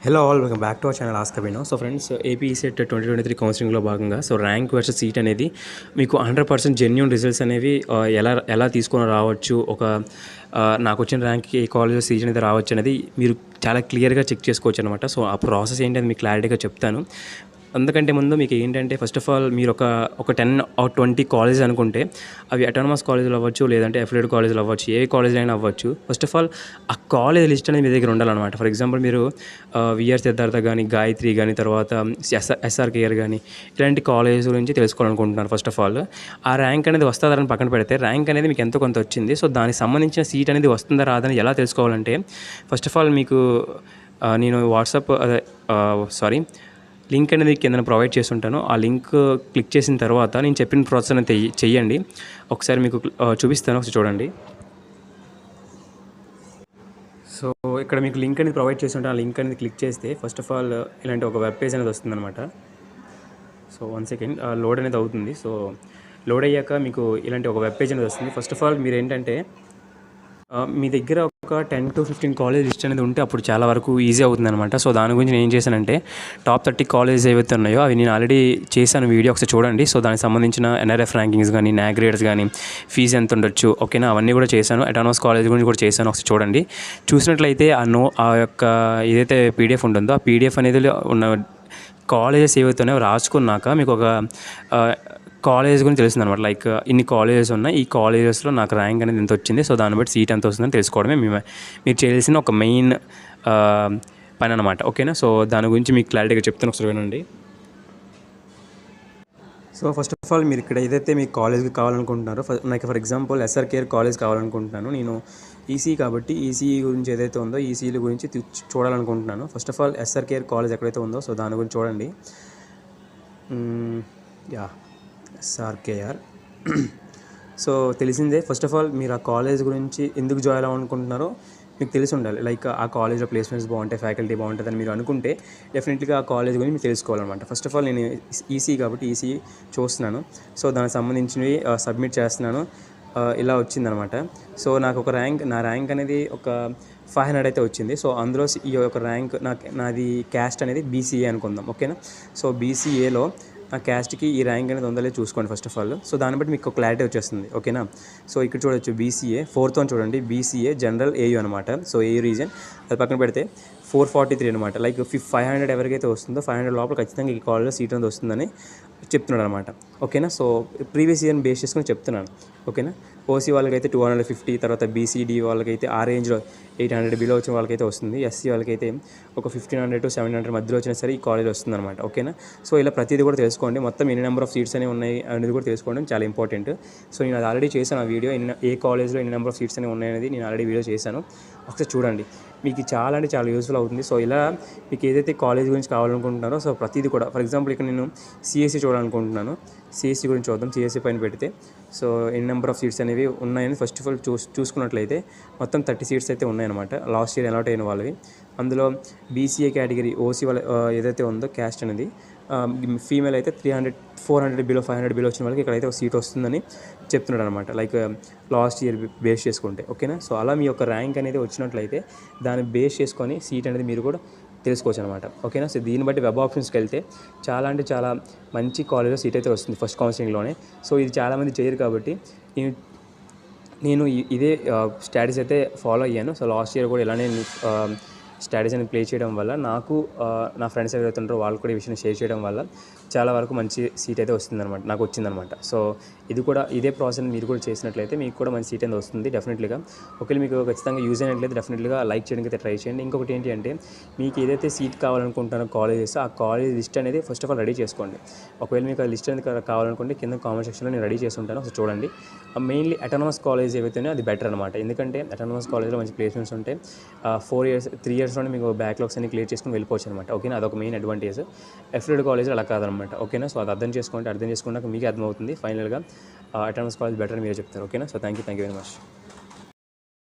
Hello all, welcome back to our channel ask Abhinav. So friends, AP set 2023 కౌన్సిలింగ్లో భాగంగా rank versus seat అనేది మీకు 100% genuine results అనేవి ఎలా తీసుకొని రావచ్చు, నాకు వచ్చిన ర్యాంక్కి ఏ కాలేజ్ సీట్ అనేది రావచ్చు అనేది మీరు చాలా క్లియర్గా చెక్ చేసుకోవచ్చు అనమాట. సో ఆ ప్రాసెస్ ఏంటి అని మీకు క్లారిటీగా చెప్తాను. అందుకంటే ముందు మీకు ఏంటంటే, ఫస్ట్ ఆఫ్ ఆల్ మీరు ఒక 10 ఆర్ 20 కాలేజ్ అనుకుంటే అవి అటానమస్ కాలేజీలు అవ్వచ్చు, లేదంటే అఫిలియేట్ కాలేజీలు అవ్వచ్చు, ఏ కాలేజ్ అయినా అవ్వచ్చు. ఫస్ట్ ఆఫ్ ఆల్ ఆ కాలేజ్ లిస్ట్ అనేది మీ దగ్గర ఉండాలన్నమాట. ఫర్ ఎగ్జాంపుల్ మీరు విఆర్ సిద్ధార్థ కానీ, గాయత్రి కానీ, తర్వాత ఎస్ఆర్కేఆర్ కానీ, ఇలాంటి కాలేజెస్ గురించి తెలుసుకోవాలనుకుంటున్నారు. ఫస్ట్ ఆఫ్ ఆల్ ఆ ర్యాంక్ అనేది వస్తుందని పక్కన పెడితే, ర్యాంక్ అనేది మీకు ఎంతో కొంత వచ్చింది. సో దానికి సంబంధించిన సీట్ అనేది వస్తుందా రాదని ఎలా తెలుసుకోవాలంటే, ఫస్ట్ ఆఫ్ ఆల్ మీకు నేను లింక్ అనేది కింద ప్రొవైడ్ చేస్తుంటాను. ఆ లింక్ క్లిక్ చేసిన తర్వాత నేను చెప్పిన ప్రాసెస్ అనేది చెయ్యండి. ఒకసారి మీకు చూపిస్తాను, ఒకసారి చూడండి. సో ఇక్కడ మీకు లింక్ అనేది ప్రొవైడ్ చేస్తుంటే ఆ లింక్ అనేది క్లిక్ చేస్తే ఫస్ట్ ఆఫ్ ఆల్ ఇలాంటి ఒక వెబ్ పేజ్ అనేది వస్తుందన్నమాట. సో 1 సెకండ్ లోడ్ అనేది అవుతుంది. సో లోడ్ అయ్యాక మీకు ఇలాంటి ఒక వెబ్ పేజ్ అనేది వస్తుంది. ఫస్ట్ ఆఫ్ ఆల్ మీరు ఏంటంటే, మీ దగ్గర ఒక 10 to 15 కాలేజ్ లిస్ట్ అనేది ఉంటే అప్పుడు చాలా వరకు ఈజీ అవుతుందన్నమాట. సో దాని గురించి నేను ఏం చేశానంటే, టాప్ 30 కాలేజెస్ ఏవైతే ఉన్నాయో అవి నేను ఆల్రెడీ చేశాను వీడియో, ఒకసారి చూడండి. సో దానికి సంబంధించిన ఎన్ఆర్ఎఫ్ ర్యాంకింగ్స్ కానీ, న్యాక్ గ్రేడ్స్ కానీ, ఫీజు ఎంత ఉండొచ్చు, ఓకేనా, అవన్నీ కూడా చేశాను. అటానమస్ కాలేజ్ గురించి కూడా చేశాను, ఒకసారి చూడండి. చూసినట్లయితే ఆ యొక్క ఏదైతే పీడిఎఫ్ ఉంటుందో ఆ పీడిఎఫ్ అనేది ఉన్న కాలేజెస్ ఏవైతే ఉన్నాయో రాసుకున్నాక మీకు ఒక కాలేజ్ గురించి తెలుస్తుంది అనమాట. లైక్ ఇన్ని కాలేజెస్ ఉన్నాయి, ఈ కాలేజెస్లో నాకు ర్యాంక్ అనేది ఎంత వచ్చింది, సో దాన్ని బట్టి సీట్ ఎంత వస్తుందని తెలుసుకోవడమే మీరు చేయాల్సిన ఒక మెయిన్ పని అనమాట. ఓకేనా. సో దాని గురించి మీకు క్లారిటీగా చెప్తాను, ఒకసారి వినండి. సో ఫస్ట్ ఆఫ్ ఆల్ మీరు ఇక్కడ ఏదైతే మీకు కాలేజ్కి కావాలనుకుంటున్నారో, నాకు ఫర్ ఎగ్జాంపుల్ ఎస్ఆర్కేఆర్ కాలేజ్ కావాలనుకుంటున్నాను. నేను ఈసీ కాబట్టి ఈసీ గురించి ఏదైతే ఉందో ఈసీల గురించి చూడాలనుకుంటున్నాను. First of all SRKR college ఎక్కడైతే ఉందో సో దాని గురించి చూడండి. ఎస్ఆర్కేఆర్ సో తెలిసిందే. ఫస్ట్ ఆఫ్ ఆల్ మీరు ఆ కాలేజ్ గురించి ఎందుకు జాయిన్ అవ్వాలనుకుంటున్నారో మీకు తెలిసి ఉండాలి. లైక్ ఆ కాలేజ్లో ప్లేస్మెంట్స్ బాగుంటాయి, ఫ్యాకల్టీ బాగుంటుందని మీరు అనుకుంటే డెఫినెట్లీగా ఆ కాలేజ్ గురించి మీరు తెలుసుకోవాలన్నమాట. ఫస్ట్ ఆఫ్ ఆల్ నేను ఈసీ కాబట్టి ఈసీ చూస్తున్నాను. సో దానికి సంబంధించినవి సబ్మిట్ చేస్తున్నాను. ఇలా వచ్చిందనమాట. సో నాకు నా ర్యాంక్ అనేది ఒక 500 అయితే వచ్చింది. సో అందులో ఈ యొక్క ర్యాంక్ నాది క్యాస్ట్ అనేది బీసీఏ అనుకుందాం, ఓకేనా. సో బీసీఏలో ఆ క్యాస్ట్కి ఈ ర్యాంక్ అనేది ఉందో చూసుకోండి ఫస్ట్ ఆఫ్ ఆల్. సో దాన్ని బట్టి మీకు క్లారిటీ వచ్చేస్తుంది, ఓకేనా. సో ఇక్కడ చూడొచ్చు బీసీఏ 4th వన్ చూడండి, బీసీఏ జనరల్ ఏయూ అనమాట. సో ఏయూ రీజన్ అది పక్కన పెడితే 443 అనమాట. లైక్ 500 ఎవరికైతే వస్తుందో 500 లోపల ఖచ్చితంగా ఈ కాలేజ్లో సీట్ అనేది వస్తుందని చెప్తున్నాడు అనమాట, ఓకేనా. సో ప్రీవియస్ ఇయర్ని బేస్ చేసుకొని చెప్తున్నాను, ఓకేనా. ఓసీ వాళ్ళకైతే 250, తర్వాత బీసీడీ వాళ్ళకైతే ఆ రేంజ్లో 800 బిలో వచ్చిన వాళ్ళకైతే వస్తుంది. ఎస్సీ వాళ్ళకైతే ఒక 1500 to 700 మధ్యలో వచ్చినా సరే ఈ కాలేజ్ వస్తుంది అనమాట, ఓకేనా. సో ఇలా ప్రతిదీ కూడా తెలుసుకోండి. మొత్తం ఎన్ని నెంబర్ ఆఫ్ సీట్స్ అనేవి ఉన్నాయి అనేది కూడా తెలుసుకోవడం చాలా ఇంపార్టెంట్. సో నేను అది ఆల్రెడీ చేశాను ఆ వీడియో, ఏ కాలేజ్లో ఎన్ని నెంబర్ ఆఫ్ సీట్స్ అనేవి ఉన్నాయనేది నేను ఆల్రెడీ వీడియో చేశాను, ఒకసారి చూడండి. మీకు చాలా అంటే చాలా యూస్ఫుల్ అవుతుంది. సో ఇలా మీకు ఏదైతే కాలేజ్ గురించి కావాలనుకుంటున్నారో సో ప్రతిదీ కూడా, ఫర్ ఎగ్జాంపుల్ ఇక్కడ నేను సిఎస్సి చూడాలనుకుంటున్నాను. సిఎస్సి గురించి చూద్దాం. సిఎస్సి పైన పెడితే సో ఎన్ని నెంబర్ ఆఫ్ సీట్స్ అనేవి ఉన్నాయని ఫస్ట్ ఆఫ్ ఆల్ చూసుకున్నట్లయితే మొత్తం 30 సీట్స్ అయితే ఉన్నాయన్నమాట, లాస్ట్ ఇయర్ అలాట్ అయిన వాళ్ళవి. అందులో బీసీఏ కేటగిరీ ఓసీ వాళ్ళ ఏదైతే ఉందో క్యాస్ట్ అనేది ఫీమేల్ అయితే 400 బిలో 500 బిలో వచ్చిన వాళ్ళకి ఇక్కడైతే ఒక సీట్ వస్తుందని చెప్తున్నాడు అనమాట, లైక్ లాస్ట్ ఇయర్ బేస్ చేసుకుంటే, ఓకేనా. సో అలా మీ యొక్క ర్యాంక్ అనేది వచ్చినట్లయితే దాన్ని బేస్ చేసుకొని సీట్ అనేది మీరు కూడా తెలుసుకోవచ్చు అనమాట, ఓకేనా. సో దీన్ని బట్టి వెబ్ ఆప్షన్స్కి వెళ్తే చాలా అంటే చాలా మంచి కాలేజ్లో సీట్ అయితే వస్తుంది ఫస్ట్ కౌన్సిలింగ్లోనే. సో ఇది చాలామంది చేయరు కాబట్టి నేను ఇదే స్ట్రాటజీ అయితే ఫాలో అయ్యాను. సో లాస్ట్ ఇయర్ కూడా ఇలానే స్ట్రాటజీ అనేది ప్లే చేయడం వల్ల నాకు నా ఫ్రెండ్స్ ఎవరైతే ఉంటారో వాళ్ళు కూడా ఈ విషయం షేర్ చేయడం వల్ల చాలా వరకు మంచి సీట్ అయితే వస్తుందన్నమాట, నాకు వచ్చిందనమాట. సో ఇదే ప్రాసెస్ మీరు కూడా చేసినట్లయితే మీకు కూడా మంచి సీట్ అనేది వస్తుంది డెఫినెట్లీగా. ఒకవేళ మీకు ఖచ్చితంగా యూజ్ అయినట్లయితే డెఫినెట్లీగా లైక్ చేయడానికి అయితే ట్రై చేయండి. ఇంకొకటి ఏంటి అంటే, మీకు ఏదైతే సీట్ కావాలనుకుంటున్నారో కాలేజెస్, ఆ కాలేజ్ లిస్ట్ అనేది ఫస్ట్ ఆఫ్ ఆల్ రెడీ చేసుకోండి. ఒకవేళ మీకు ఆ లిస్ట్ అనేది కావాలనుకుంటే కింద కామెంట్ సెక్షన్లో నేను రెడీ చేసి ఉంటాను, ఒకసారి చూడండి. మెయిన్లీ అటానమస్ కాలేజ్ ఏవైతే అది బెటర్ అనమాట. ఎందుకంటే అటానమస్ కాలేజ్లో మంచి ప్లేస్మెంట్స్ ఉంటాయి. 3 ఇయర్స్లోనే మీకు బ్యాక్లాగ్స్ అన్ని క్లియర్ చేసుకుని వెళ్ళిపోవచ్చు అనమాట, ఓకేనా. అదొక మెయిన్ అడ్వాంటేజ్. అఫిలియేట్ కాలేజ్ అలా కాదనమాట, ఓకేనా. సో అది అర్థం చేసుకున్నాక మీకే అర్థమవుతుంది ఫైనల్గా అటానమస్ కాలేజ్ బెటర్ అని మీరు చెప్తారు, ఓకేనా. So thank you very much.